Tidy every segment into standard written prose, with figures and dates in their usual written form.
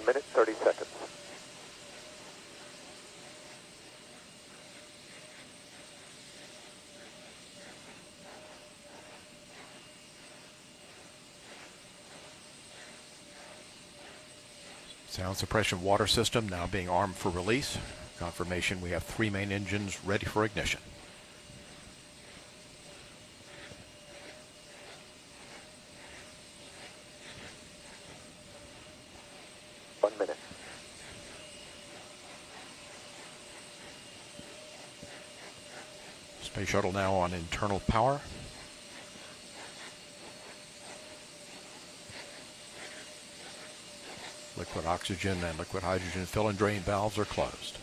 minute, 30 seconds. Sound suppression water system now being armed for release. Confirmation we have 3 main engines ready for ignition. Space shuttle now on internal power. Liquid oxygen and liquid hydrogen fill and drain valves are closed.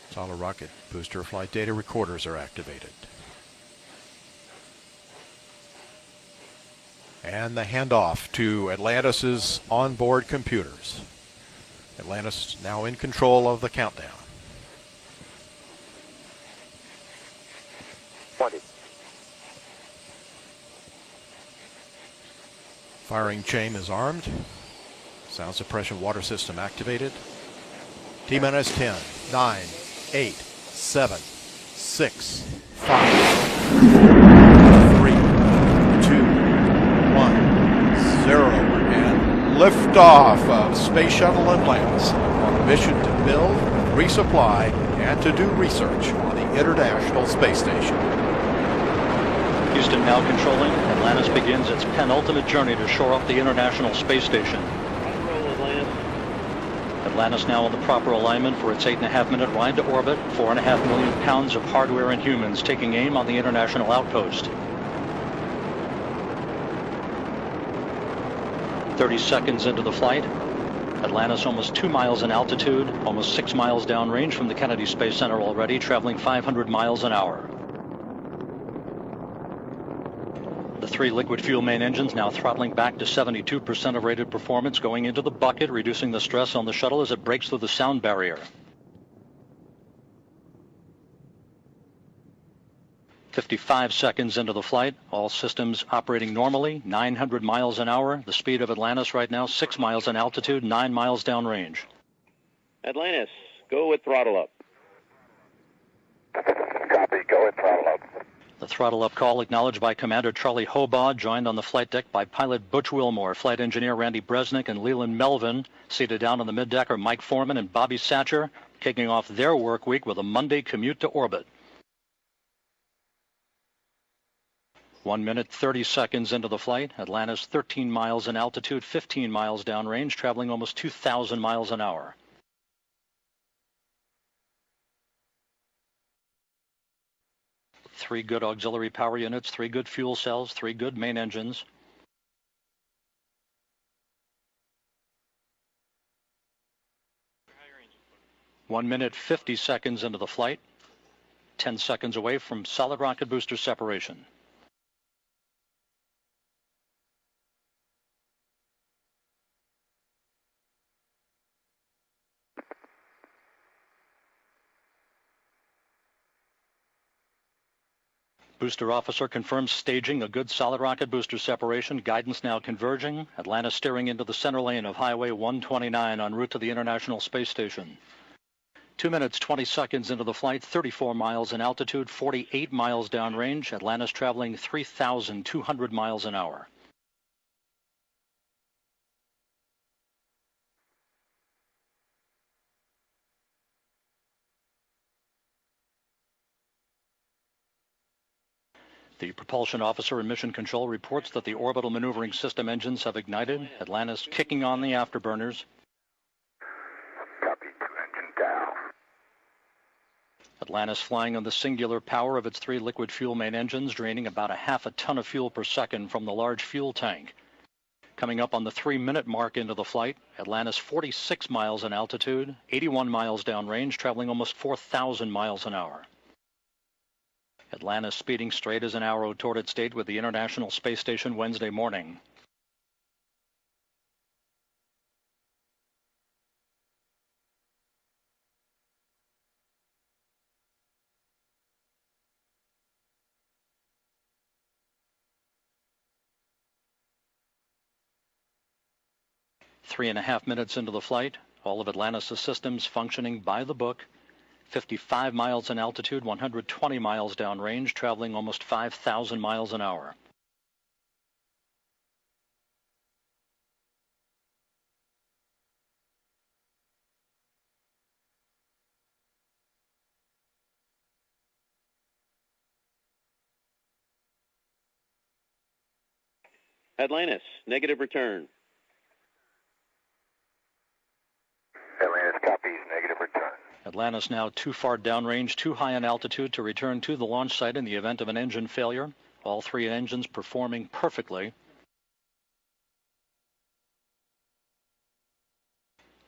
Solid rocket booster flight data recorders are activated. And the handoff to Atlantis' onboard computers. Atlantis now in control of the countdown. 20. Firing chain is armed. Sound suppression water system activated. T-minus 10, 9, 8, 7, 6, 5, 3, 2, 1, 0. And liftoff of Space Shuttle Atlantis on a mission to build, resupply, and to do research on the International Space Station. Houston now controlling. Atlantis begins its penultimate journey to shore up the International Space Station. Atlantis now in the proper alignment for its 8.5-minute ride to orbit. 4.5 million pounds of hardware and humans taking aim on the International Outpost. 30 seconds into the flight. Atlantis almost 2 miles in altitude, almost 6 miles downrange from the Kennedy Space Center already, traveling 500 miles an hour. The 3 liquid fuel main engines now throttling back to 72% of rated performance, going into the bucket, reducing the stress on the shuttle as it breaks through the sound barrier. 55 seconds into the flight, all systems operating normally, 900 miles an hour. The speed of Atlantis right now, 6 miles in altitude, 9 miles downrange. Atlantis, go with throttle up. Copy, go with throttle up. The throttle up call acknowledged by Commander Charlie Hobaugh, joined on the flight deck by pilot Butch Wilmore, flight engineer Randy Bresnick, and Leland Melvin. Seated down on the middeck are Mike Foreman and Bobby Satcher, kicking off their work week with a Monday commute to orbit. 1 minute, 30 seconds into the flight. Atlantis 13 miles in altitude, 15 miles downrange, traveling almost 2,000 miles an hour. Three good auxiliary power units, 3 good fuel cells, 3 good main engines. One minute, 50 seconds into the flight. 10 seconds away from solid rocket booster separation. Booster officer confirms staging a good solid rocket booster separation. Guidance now converging. Atlantis steering into the center lane of Highway 129 en route to the International Space Station. 2 minutes, 20 seconds into the flight, 34 miles in altitude, 48 miles downrange. Atlantis traveling 3,200 miles an hour. The propulsion officer in mission control reports that the orbital maneuvering system engines have ignited. Atlantis kicking on the afterburners. Copy, 2 engine down. Atlantis flying on the singular power of its 3 liquid fuel main engines, draining about a half a ton of fuel per second from the large fuel tank. Coming up on the 3-minute mark into the flight, Atlantis 46 miles in altitude, 81 miles downrange, traveling almost 4,000 miles an hour. Atlantis speeding straight as an arrow toward its date with the International Space Station Wednesday morning. 3.5 minutes into the flight, all of Atlantis' systems functioning by the book. 55 miles in altitude, 120 miles downrange, traveling almost 5,000 miles an hour. Atlantis, negative return. Atlantis copies, negative return. Atlantis now too far downrange, too high in altitude to return to the launch site in the event of an engine failure. All three engines performing perfectly.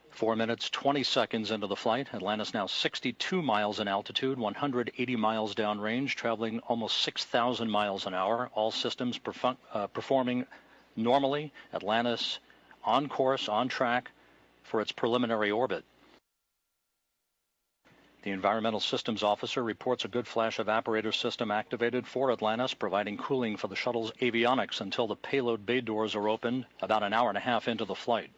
4 minutes, 20 seconds into the flight. Atlantis now 62 miles in altitude, 180 miles downrange, traveling almost 6,000 miles an hour. All systems performing normally. Atlantis on course, on track for its preliminary orbit. The Environmental Systems Officer reports a good flash evaporator system activated for Atlantis, providing cooling for the shuttle's avionics until the payload bay doors are opened about an hour and a half into the flight.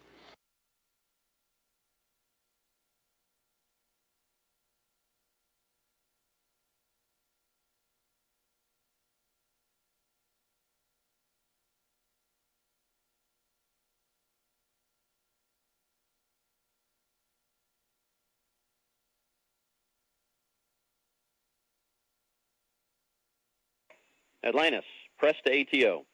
Atlantis, press to ATO.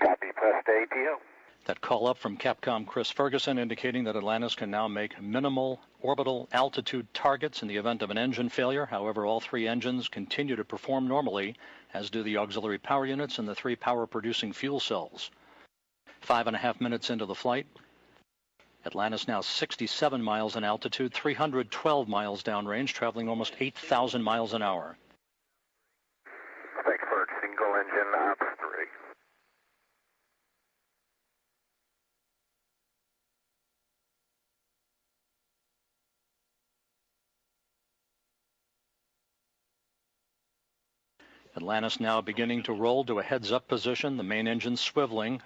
Copy, press to ATO. That call up from Capcom Chris Ferguson indicating that Atlantis can now make minimal orbital altitude targets in the event of an engine failure. However, all three engines continue to perform normally, as do the auxiliary power units and the three power-producing fuel cells. 5.5 minutes into the flight, Atlantis now 67 miles in altitude, 312 miles downrange, traveling almost 8,000 miles an hour. Thanks for single engine ops 3. Atlantis now beginning to roll to a heads-up position, the main engine swiveling,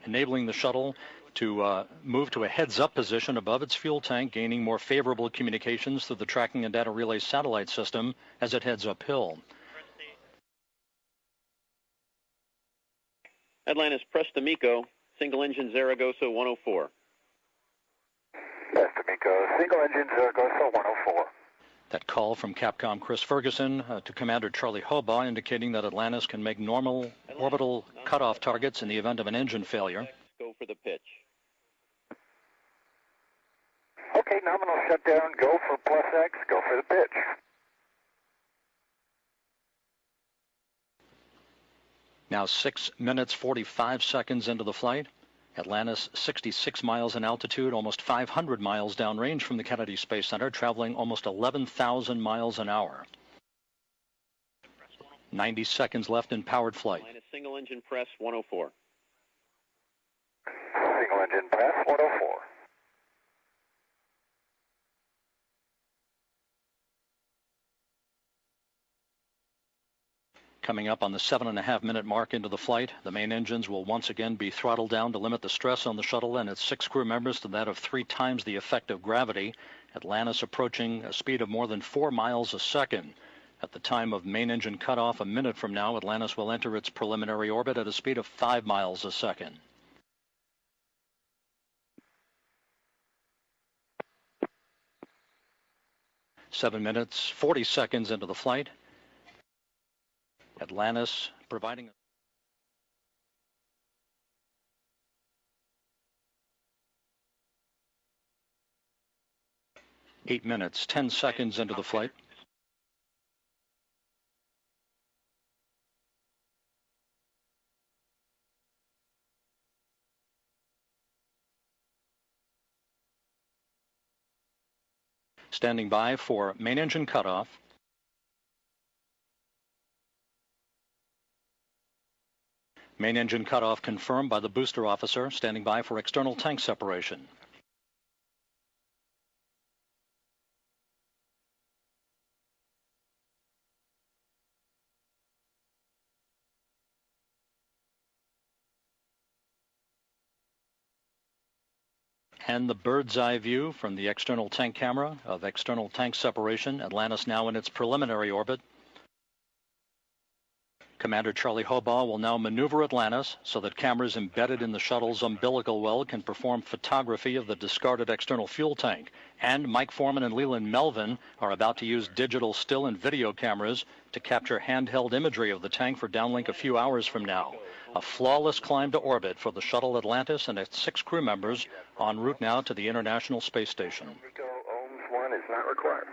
enabling the shuttle to move to a heads-up position above its fuel tank, gaining more favorable communications through the tracking and data relay satellite system as it heads uphill. Atlantis, press to MECO, single engine Zaragoza 104. Press to MECO, single engine Zaragoza 104. That call from Capcom Chris Ferguson to Commander Charlie Hobaugh indicating that Atlantis can make normal orbital cutoff targets in the event of an engine failure. Go for the pitch. Okay, nominal shutdown, go for plus X, go for the pitch. Now 6 minutes, 45 seconds into the flight. Atlantis 66 miles in altitude, almost 500 miles downrange from the Kennedy Space Center, traveling almost 11,000 miles an hour. 90 seconds left in powered flight. Atlantis, single engine press 104. Single engine press 104. Coming up on the 7.5 minute mark into the flight, the main engines will once again be throttled down to limit the stress on the shuttle and its 6 crew members to that of 3 times the effect of gravity. Atlantis approaching a speed of more than 4 miles a second. At the time of main engine cutoff a minute from now, Atlantis will enter its preliminary orbit at a speed of 5 miles a second. Seven minutes, 40 seconds into the flight. Atlantis providing 8 minutes, 10 seconds into the flight. Standing by for main engine cutoff. Main engine cutoff confirmed by the booster officer, standing by for external tank separation. and the bird's eye view from the external tank camera of external tank separation. Atlantis now in its preliminary orbit. Commander Charlie Hobaugh will now maneuver Atlantis so that cameras embedded in the shuttle's umbilical well can perform photography of the discarded external fuel tank. And Mike Foreman and Leland Melvin are about to use digital still and video cameras to capture handheld imagery of the tank for downlink a few hours from now. A flawless climb to orbit for the shuttle Atlantis and its 6 crew members en route now to the International Space Station. Nico, ohms 1 is not required.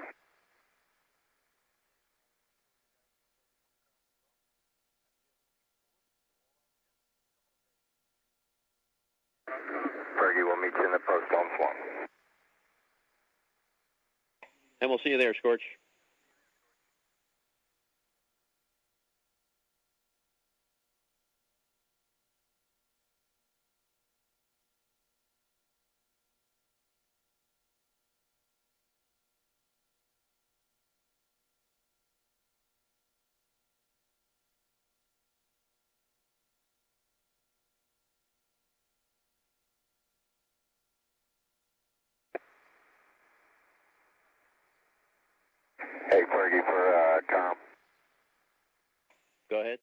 Fergie will meet you in the post, ohms 1. And we'll see you there, Scorch. Hey, Fergie, for com. Go ahead.